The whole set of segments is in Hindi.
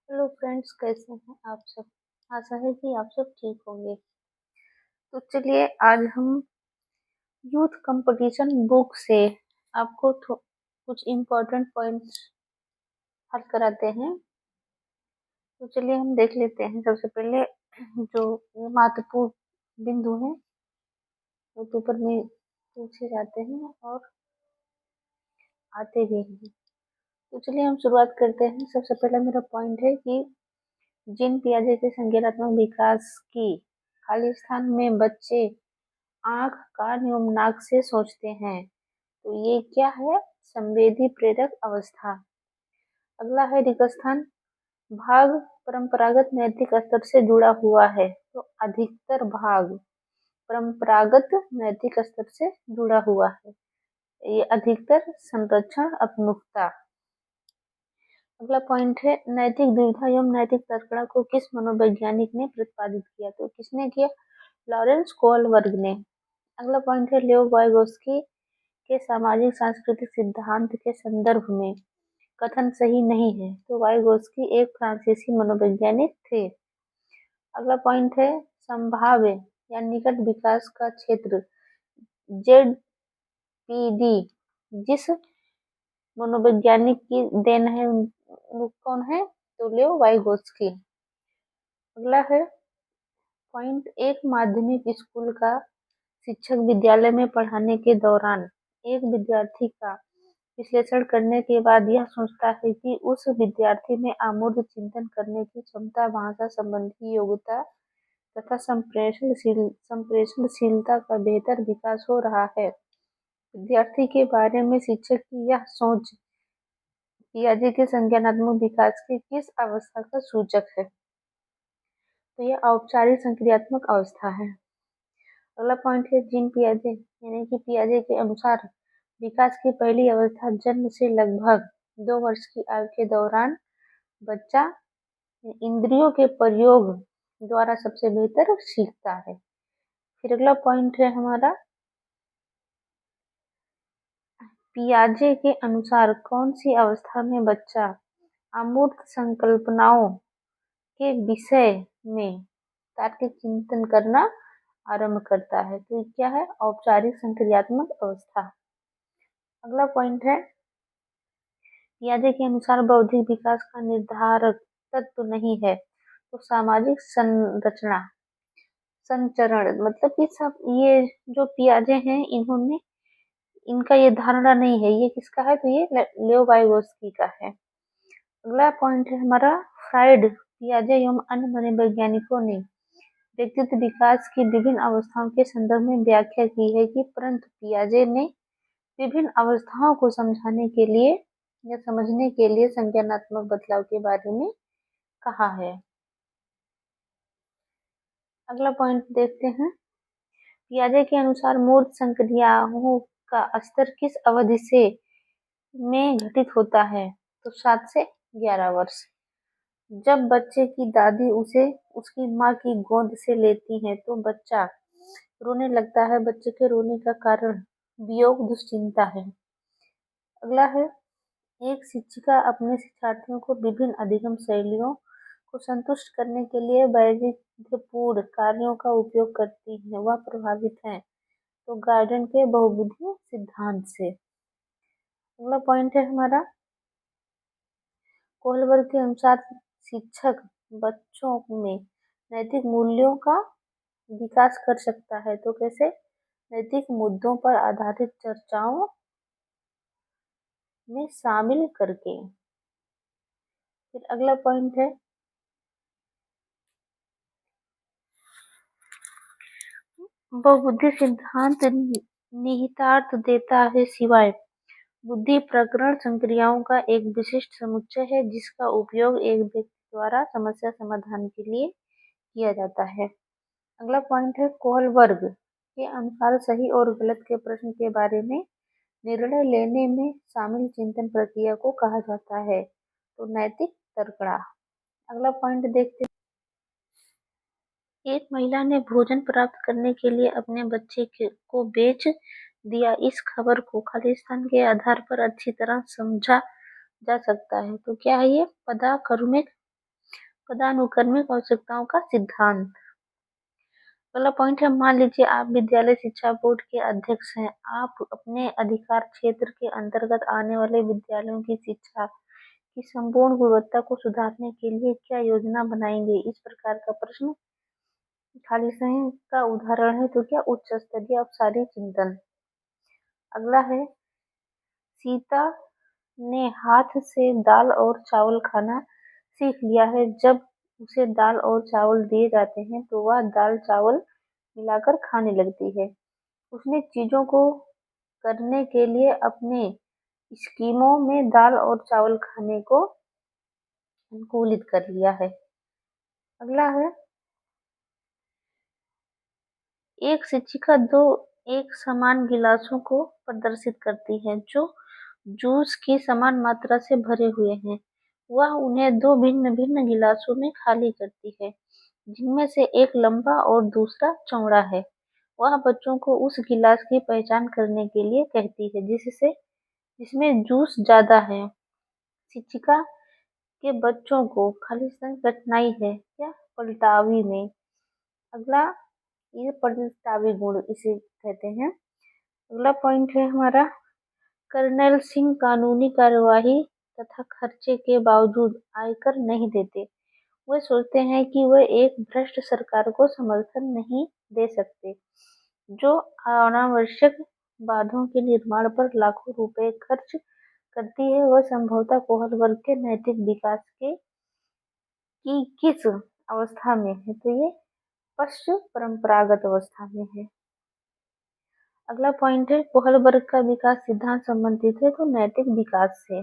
हेलो फ्रेंड्स, कैसे हैं आप सब। आशा है कि आप सब ठीक होंगे। तो चलिए आज हम यूथ कंपटीशन बुक से आपको कुछ इम्पोर्टेंट पॉइंट्स हल कराते हैं। तो चलिए हम देख लेते हैं। सबसे पहले जो ये महत्वपूर्ण बिंदु हैं वो पेपर में पूछे जाते हैं और आते भी हैं। तो चलिए हम शुरुआत करते हैं। सबसे पहला मेरा पॉइंट है कि जीन पियाजे के संज्ञानात्मक विकास की खाली स्थान में बच्चे आँख, कान एवं नाक से सोचते हैं। तो ये क्या है? संवेदी प्रेरक अवस्था। अगला है रिक्त स्थान। भाग परंपरागत नैतिक स्तर से जुड़ा हुआ है। तो अधिकतर भाग परंपरागत नैतिक स्तर से जुड़ा हुआ है। ये अधिकतर संरक्षण अपमुखता। अगला पॉइंट है नैतिक दुविधा एवं नैतिक तर्कणा को किस मनोवैज्ञानिक ने प्रतिपादित किया? तो किसने किया? लॉरेंस कोहलबर्ग ने। अगला पॉइंट है लेओ वाइगोस्की के सामाजिक सांस्कृतिक सिद्धांत के संदर्भ में कथन सही नहीं है। तो वाइगोस्की एक फ्रांसीसी मनोवैज्ञानिक थे। अगला पॉइंट है संभाव्य या निकट विकास का क्षेत्र जेड जिस मनोवैज्ञानिक की देन है वो कौन है? तो लेओ वाइगोस्की। अगला है पॉइंट एक माध्यमिक स्कूल का शिक्षक विद्यालय में पढ़ाने के दौरान एक विद्यार्थी का विश्लेषण करने के बाद यह सोचता है कि उस विद्यार्थी में अमूर्त चिंतन करने की क्षमता, भाषा संबंधी योग्यता तथा संप्रेषणशीलता का बेहतर विकास हो रहा है। विद्यार्थी के बारे में शिक्षक की यह सोच पियाजे के संज्ञानात्मक विकास की किस अवस्था का सूचक है? तो यह औपचारिक संक्रियात्मक अवस्था है। अगला पॉइंट है जीन पियाजे यानी कि पियाजे के अनुसार विकास की पहली अवस्था जन्म से लगभग 2 वर्ष की आयु के दौरान बच्चा इंद्रियों के प्रयोग द्वारा सबसे बेहतर सीखता है। फिर अगला पॉइंट है हमारा पियाजे के अनुसार कौन सी अवस्था में बच्चा अमूर्त संकल्पनाओं के विषय में तार्किक चिंतन करना आरंभ करता है? तो क्या है? औपचारिक संक्रियात्मक अवस्था। अगला पॉइंट है पियाजे के अनुसार बौद्धिक विकास का निर्धारक तत्व नहीं है तो सामाजिक संरचना संचरण। मतलब कि सब ये जो पियाजे हैं इन्होंने इनका ये धारणा नहीं है। ये किसका है? तो ये लेओ वाइगोस्की का है। अगला पॉइंट है हमारा फ्राइड, पियाजे एवं अन्य मनोवैज्ञानिकों ने व्यक्तित्व विकास की विभिन्न अवस्थाओं के संदर्भ में व्याख्या की है कि परंतु पियाजे ने विभिन्न अवस्थाओं को समझाने के लिए या समझने के लिए संज्ञानात्मक बदलाव के बारे में कहा है। अगला पॉइंट देखते हैं पियाजे के अनुसार मूर्त संक्रियाओं का स्तर किस अवधि से में घटित होता है? तो 7 से 11 वर्ष। जब बच्चे की दादी उसे उसकी माँ की गोद से लेती है तो बच्चा रोने लगता है। बच्चे के रोने का कारण वियोग दुश्चिंता है। अगला है एक शिक्षिका अपने शिक्षार्थियों को विभिन्न अधिगम शैलियों को संतुष्ट करने के लिए वैविध्यपूर्ण कार्यों का उपयोग करती है। वह प्रभावित है तो गार्डन के बहुबुद्धि सिद्धांत से। अगला पॉइंट है हमारा कोहलबर्ग के अनुसार शिक्षक बच्चों में नैतिक मूल्यों का विकास कर सकता है। तो कैसे? नैतिक मुद्दों पर आधारित चर्चाओं में शामिल करके। फिर अगला पॉइंट है बहुबुद्धि सिद्धांत निहितार्थ देता है सिवाय बुद्धि प्रकरण संक्रियाओं का एक विशिष्ट समुच्चय है जिसका उपयोग एक व्यक्ति द्वारा समस्या समाधान के लिए किया जाता है। अगला पॉइंट है कोहलबर्ग के अनुसार सही और गलत के प्रश्न के बारे में निर्णय लेने में शामिल चिंतन प्रक्रिया को कहा जाता है तो नैतिक तर्कणा। अगला पॉइंट देखते एक महिला ने भोजन प्राप्त करने के लिए अपने बच्चे को बेच दिया। इस खबर को खालिस्तान के आधार पर अच्छी तरह समझा जा सकता है। तो क्या है ये? पदाक्रमिक पदानुक्रमिक आवश्यकताओं का सिद्धांत। अगला पॉइंट है, मान लीजिए आप विद्यालय शिक्षा बोर्ड के अध्यक्ष हैं। आप अपने अधिकार क्षेत्र के अंतर्गत आने वाले विद्यालयों की शिक्षा की संपूर्ण गुणवत्ता को सुधारने के लिए क्या योजना बनाएंगे? इस प्रकार का प्रश्न खाली समय का उदाहरण है तो क्या उच्च स्तरीय औपचारिक चिंतन। अगला है, सीता ने हाथ से दाल और चावल खाना सीख लिया है। जब उसे दाल और चावल दिए जाते हैं तो वह दाल चावल मिलाकर खाने लगती है। उसने चीजों को करने के लिए अपने स्कीमों में दाल और चावल खाने को अनुकूलित कर लिया है। अगला है, एक शिक्षिका दो एक समान गिलासों को प्रदर्शित करती है जो जूस की समान मात्रा से भरे हुए हैं। वह उन्हें दो भिन्न भिन्न गिलासों में खाली करती है, जिनमें से एक लंबा और दूसरा चौड़ा है। वह बच्चों को उस गिलास की पहचान करने के लिए कहती है जिसमें जूस ज्यादा है। शिक्षिका के बच्चों को खालिस्तान कठिनाई है या पलटावी में। अगला, ये पलटावी गुण इसे कहते हैं। अगला पॉइंट है हमारा, कर्नल सिंह कानूनी कार्यवाही तथा खर्चे के बावजूद आयकर नहीं देते। वे सोचते हैं कि वे एक भ्रष्ट सरकार को समर्थन नहीं दे सकते जो अनावश्यक बांधों के निर्माण पर लाखों रुपए खर्च करती है। वह संभवतः कोहल वर्ग के नैतिक विकास के की किस अवस्था में है? तो ये पश्च परंपरागत अवस्था में है। अगला पॉइंट है, कोहल वर्ग का विकास सिद्धांत संबंधित है तो नैतिक विकास से।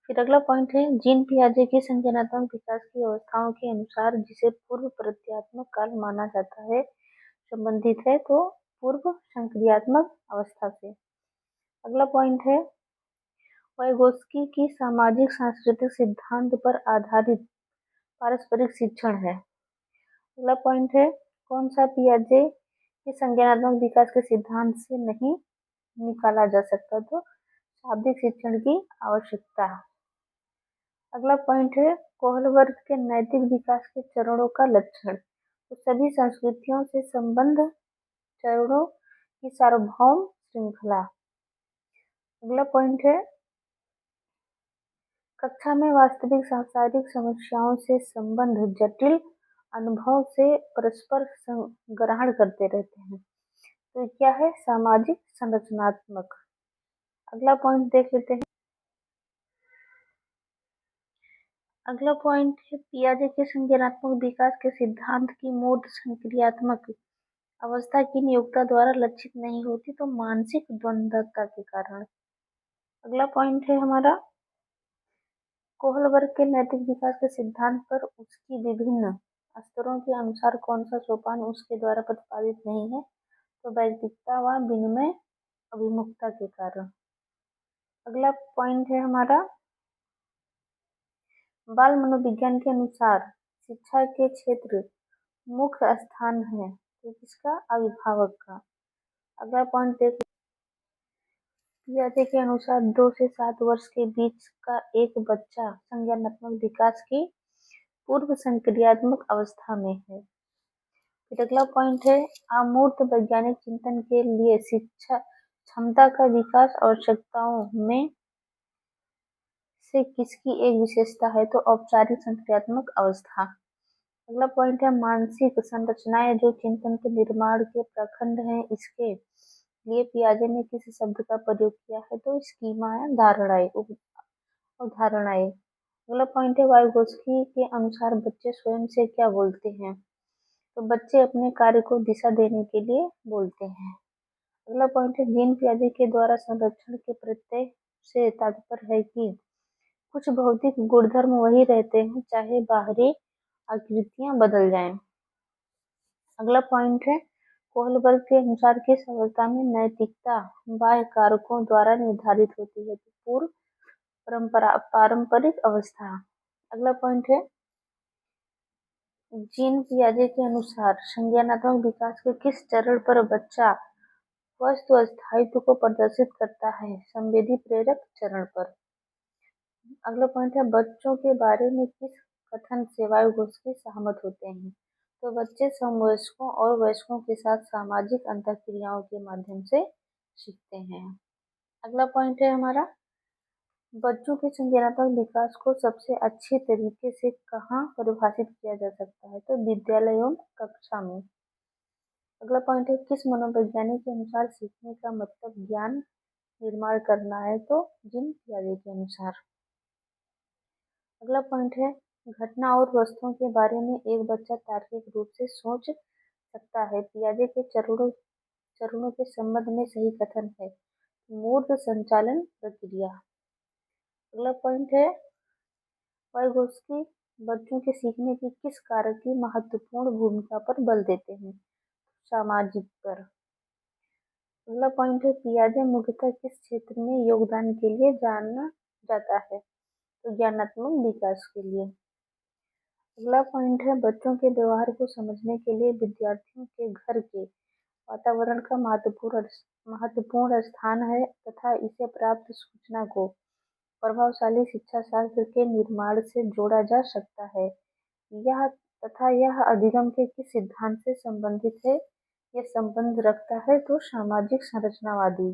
फिर अगला पॉइंट है, जीन पियाजे की संज्ञानात्मक विकास की अवस्थाओं के अनुसार जिसे पूर्व प्रत्यात्मक काल माना जाता है संबंधित है तो पूर्व संक्रियात्मक अवस्था से। अगला पॉइंट है, वाइगोत्स्की की सामाजिक सांस्कृतिक सिद्धांत पर आधारित पारस्परिक शिक्षण है। अगला पॉइंट है, कौन सा पियाजे के संज्ञानात्मक विकास के सिद्धांत से नहीं निकाला जा सकता? तो शाब्दिक शिक्षण की आवश्यकता। अगला पॉइंट है, कोहल वर्ग के नैतिक विकास के चरणों का लक्षण। तो सभी संस्कृतियों से संबंध चरणों की सार्वभौम श्रृंखला। अगला पॉइंट है, कक्षा में वास्तविक सांसारिक समस्याओं से संबंध जटिल अनुभव से परस्पर ग्रहण करते रहते हैं। तो क्या है? सामाजिक संरचनात्मक। अगला पॉइंट देख लेते हैं। अगला पॉइंट है, पियाजे के संज्ञानात्मक विकास के सिद्धांत की मूर्त संक्रियात्मक अवस्था की नियोक्ता द्वारा लक्षित नहीं होती तो मानसिक द्वंद्वता के कारण। अगला पॉइंट है हमारा, कोहल वर्ग के नैतिक विकास के सिद्धांत पर उसकी विभिन्न स्तरों के अनुसार कौन सा सोपान उसके द्वारा प्रतिपादित नहीं है? तो वैयक्तिकता व विनिमय अभिमुखता के कारण। अगला पॉइंट है हमारा, बाल मनोविज्ञान के अनुसार शिक्षा के क्षेत्र मुख्य स्थान है तो किसका? अभिभावक का। अगला पॉइंट देख, पियाजे के अनुसार 2 से 7 वर्ष के बीच का एक बच्चा संज्ञानात्मक विकास की पूर्व संक्रियात्मक अवस्था में है। फिर अगला पॉइंट है, अमूर्त वैज्ञानिक चिंतन के लिए शिक्षा क्षमता का विकास आवश्यकताओं में से किसकी एक विशेषता है? तो औपचारिक संक्रियात्मक अवस्था। अगला पॉइंट है, मानसिक संरचनाएं जो चिंतन के निर्माण के प्रखंड हैं इसके लिए पियाजे ने किस शब्द का प्रयोग किया है? तो स्कीमा या धारणाएं अवधारणाएं। अगला पॉइंट है, वाइगोत्स्की के अनुसार बच्चे स्वयं से क्या बोलते हैं? तो बच्चे अपने कार्य को दिशा देने के लिए बोलते हैं। अगला पॉइंट है, जीन पियाजे के द्वारा संरक्षण के प्रत्यय से तात्पर्य है कि कुछ भौतिक गुणधर्म वही रहते हैं चाहे बाहरी आकृतियां बदल जाएं। अगला पॉइंट है, कोहल वर्ग के अनुसार किस अवस्था में नैतिकता बाह्य कारकों द्वारा निर्धारित होती है? तो पूर्व पारंपरिक अवस्था। अगला पॉइंट है, जीन पियाजे के अनुसार संज्ञानात्मक विकास के किस चरण पर बच्चा वस्तु स्थायित्व को प्रदर्शित करता है? संवेदी प्रेरक चरण पर। अगला पॉइंट है, बच्चों के बारे में किस कथन से वायुगोस्की सहमत होते हैं। तो बच्चे समवयस्कों और वयस्कों के साथ सामाजिक अंतःक्रियाओं के माध्यम से सीखते हैं। अगला पॉइंट है हमारा, बच्चों के संज्ञानात्मक विकास को सबसे अच्छे तरीके से कहाँ परिभाषित किया जा सकता है? तो विद्यालय एवं कक्षा में। अगला पॉइंट है, किस मनोवैज्ञानिक के अनुसार सीखने का मतलब ज्ञान निर्माण करना है? तो जीन पियाजे के अनुसार। अगला पॉइंट है, घटना और वस्तुओं के बारे में एक बच्चा तार्किक रूप से सोच सकता है। पियाजे के चरणों के संबंध में सही कथन है मूर्त संचालन प्रक्रिया। अगला पॉइंट है, वाइगोत्स्की बच्चों के सीखने की किस कारक की महत्वपूर्ण भूमिका पर बल देते हैं? सामाजिक पर। अगला पॉइंट है, पियाजे मुख्यतः किस क्षेत्र में योगदान के लिए जाना जाता है? तो ज्ञानात्मक विकास के लिए। अगला पॉइंट है, बच्चों के व्यवहार को समझने के लिए विद्यार्थियों के घर के वातावरण का महत्वपूर्ण स्थान है तथा इसे प्राप्त सूचना को प्रभावशाली शिक्षा शास्त्र के निर्माण से जोड़ा जा सकता है। यह अधिगम के किस सिद्धांत से संबंधित है? यह संबंध रखता है तो सामाजिक संरचनावादी।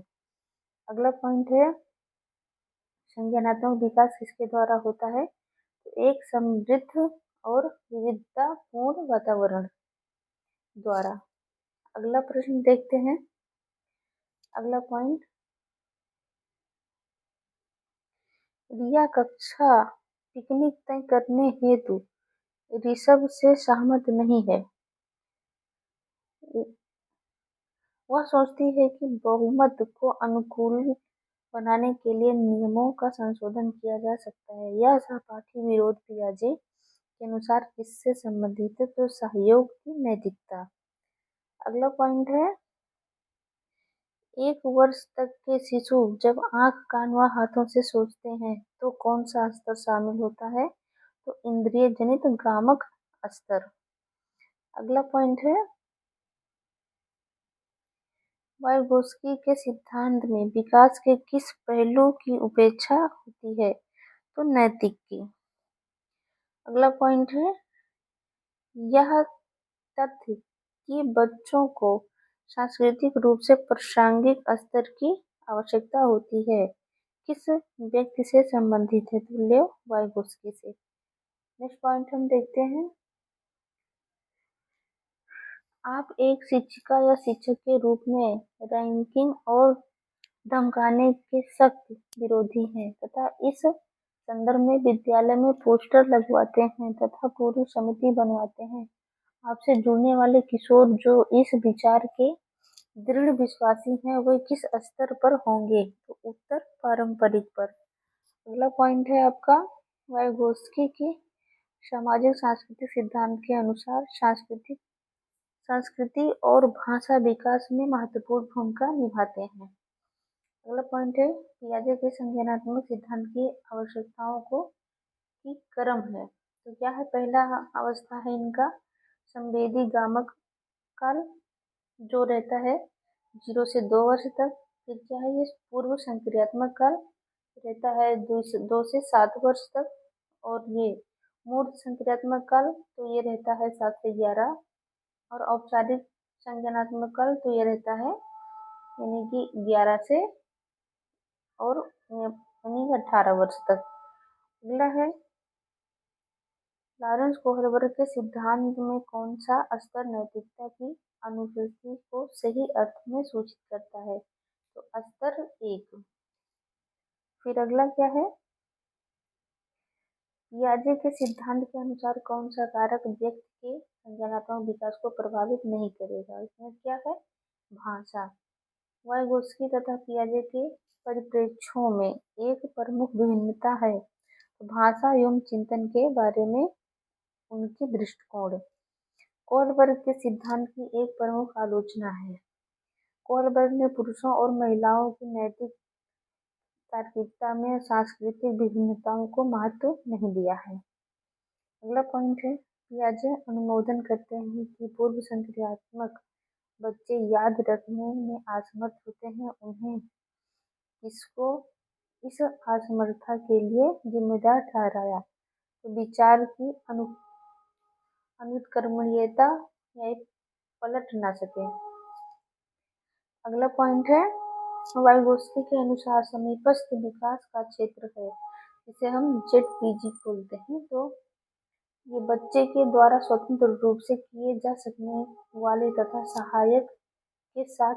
अगला पॉइंट है, संज्ञानात्मक विकास किसके द्वारा होता है? तो एक समृद्ध और विविधतापूर्ण वातावरण द्वारा। अगला प्रश्न देखते हैं। अगला पॉइंट, रिया कक्षा पिकनिक तय करने हेतु ऋषभ से सहमत नहीं है। वह सोचती है कि बहुमत को अनुकूल बनाने के लिए नियमों का संशोधन किया जा सकता है। यह सहपाठी विरोध पियाजे के अनुसार किससे संबंधित है? तो सहयोग की नैतिकता। अगला पॉइंट है, 1 वर्ष तक के शिशु जब आंख कान व हाथों से सोचते हैं तो कौन सा स्तर शामिल होता है? तो इंद्रिय जनित गामक स्तर। अगला पॉइंट है, वाइगोत्स्की के सिद्धांत में विकास के किस पहलू की उपेक्षा होती है? तो नैतिक की। अगला पॉइंट है, यह तथ्य कि बच्चों को सांस्कृतिक रूप से प्रासंगिक स्तर की आवश्यकता होती है किस व्यक्ति से संबंधित है? तो लेव वाइगोत्स्की से। नेक्स्ट पॉइंट हम देखते हैं, आप एक शिक्षिका या शिक्षक के रूप में रैंकिंग और धमकाने के सख्त विरोधी हैं तथा इस संदर्भ में विद्यालय में पोस्टर लगवाते हैं तथा पूरी समिति बनवाते हैं। आपसे जुड़ने वाले किशोर जो इस विचार के दृढ़ विश्वासी हैं वे किस स्तर पर होंगे? तो उत्तर पारंपरिक पर। अगला पॉइंट है आपका, वाइगोत्स्की की सामाजिक सांस्कृतिक सिद्धांत के अनुसार संस्कृति और भाषा विकास में महत्वपूर्ण भूमिका निभाते हैं। अगला पॉइंट है, पियाजे के संज्ञानात्मक सिद्धांत की आवश्यकताओं को की क्रम है। तो क्या है? पहला अवस्था है इनका संवेदी गामक काल जो रहता है 0 से 2 वर्ष तक। फिर क्या है? ये पूर्व संक्रियात्मक काल रहता है 2 से 7 वर्ष तक। और ये मूर्त संक्रियात्मक काल तो ये रहता है 7 से 11। और औपचारिक संज्ञानात्मक काल तो ये रहता है यानी कि 11 से और यानी 18 वर्ष तक। अगला है, लॉरेंस कोहलबर्ग के सिद्धांत में कौन सा स्तर नैतिकता की अनुभूति को सही अर्थ में सूचित करता है? तो स्तर 1। फिर अगला क्या है, पियाजे के सिद्धांत के अनुसार कौन सा कारक व्यक्ति के संज्ञानात्मक विकास को प्रभावित नहीं करेगा? इसमें क्या है? भाषा। वाइगोत्स्की तथा पियाजे के परिप्रेक्ष्यों में एक प्रमुख भिन्नता है भाषा एवं चिंतन के बारे में उनके दृष्टिकोण। कोहलबर्ग के सिद्धांत की एक प्रमुख आलोचना है। कोहलबर्ग ने पुरुषों और महिलाओं की नैतिक तार्किकता में सांस्कृतिक विभिन्नताओं को महत्व नहीं दिया है। अगला पॉइंट है, पियाजे अनुमोदन करते हैं कि पूर्व संक्रियात्मक बच्चे याद रखने में असमर्थ होते हैं। उन्हें इसको इस असमर्थता के लिए जिम्मेदार ठहराया। तो विचार की अनुत्क्रमणीयता या पलट ना सके। अगला पॉइंट है, वाइगोत्स्की के अनुसार समीपस्थ विकास का क्षेत्र है, जिसे हम ZPG बोलते हैं। तो ये बच्चे के द्वारा स्वतंत्र रूप से किए जा सकने वाले तथा सहायता के साथ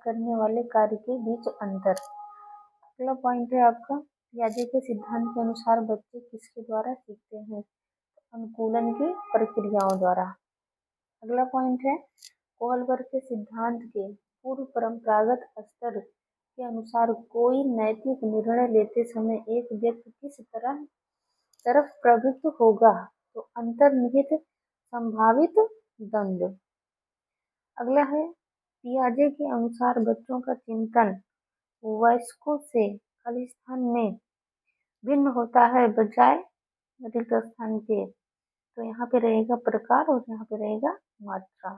करने वाले कार्य के बीच अंतर। अगला पॉइंट है आपका, पियाजे के सिद्धांत के अनुसार बच्चे किसके द्वारा सीखते हैं? अनुकूलन की प्रक्रियाओं द्वारा। अगला पॉइंट है, कोहलबर के सिद्धांत के पूर्व परंपरागत स्तर के अनुसार कोई नैतिक निर्णय लेते समय एक व्यक्ति किस तरफ प्रवृत्त होगा? तो अंतर्निहित संभावित द्वंद्व। अगला है, पियाजे के अनुसार बच्चों का चिंतन वयस्कों से खालिस्तान में भिन्न होता है बजाय रिक्त स्थान के। तो यहाँ पे रहेगा प्रकार और यहाँ पे रहेगा मात्रा।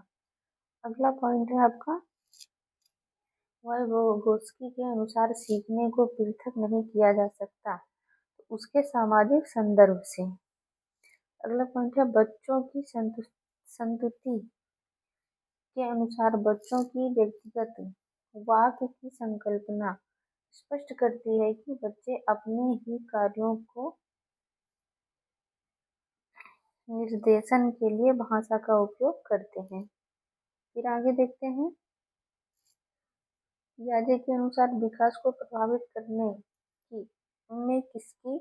अगला पॉइंट है आपका, वाइगोत्स्की के अनुसार सीखने को पृथक नहीं किया जा सकता, तो उसके सामाजिक संदर्भ से। अगला पॉइंट है, बच्चों की संतुति के अनुसार बच्चों की व्यक्तिगत वाक की संकल्पना स्पष्ट करती है कि बच्चे अपने ही कार्यों को निर्देशन के लिए भाषा का उपयोग करते हैं। फिर आगे देखते हैं, पियाजे के अनुसार विकास को प्रभावित करने की में किसकी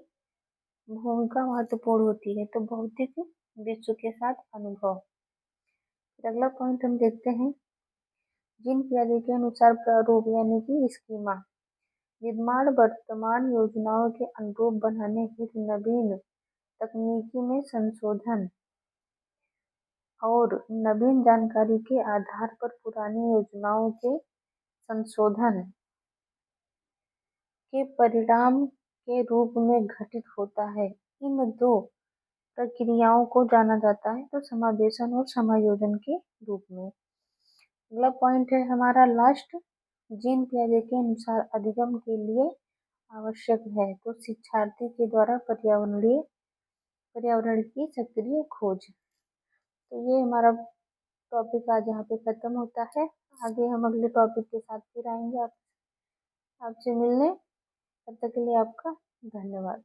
भूमिका महत्वपूर्ण होती है? तो भौतिक विश्व के साथ अनुभव। फिर अगला पॉइंट हम देखते हैं, जीन पियाजे के अनुसार प्रारूप यानी कि स्कीमा निर्माण वर्तमान योजनाओं के अनुरूप बनाने हेतु नवीन तकनीकी में संशोधन और नवीन जानकारी के आधार पर पुरानी योजनाओं के संशोधन के परिणाम के रूप में घटित होता है। इन दो प्रक्रियाओं को जाना जाता है तो समावेशन और समायोजन के रूप में। अगला पॉइंट है हमारा लास्ट, जीन पियाजे के अनुसार अधिगम के लिए आवश्यक है तो शिक्षार्थी के द्वारा पर्यावरण की सक्रिय खोज। तो ये हमारा टॉपिक आज यहाँ पे खत्म होता है। आगे हम अगले टॉपिक के साथ फिर आएंगे आपसे मिलने। तब तक के लिए आपका धन्यवाद।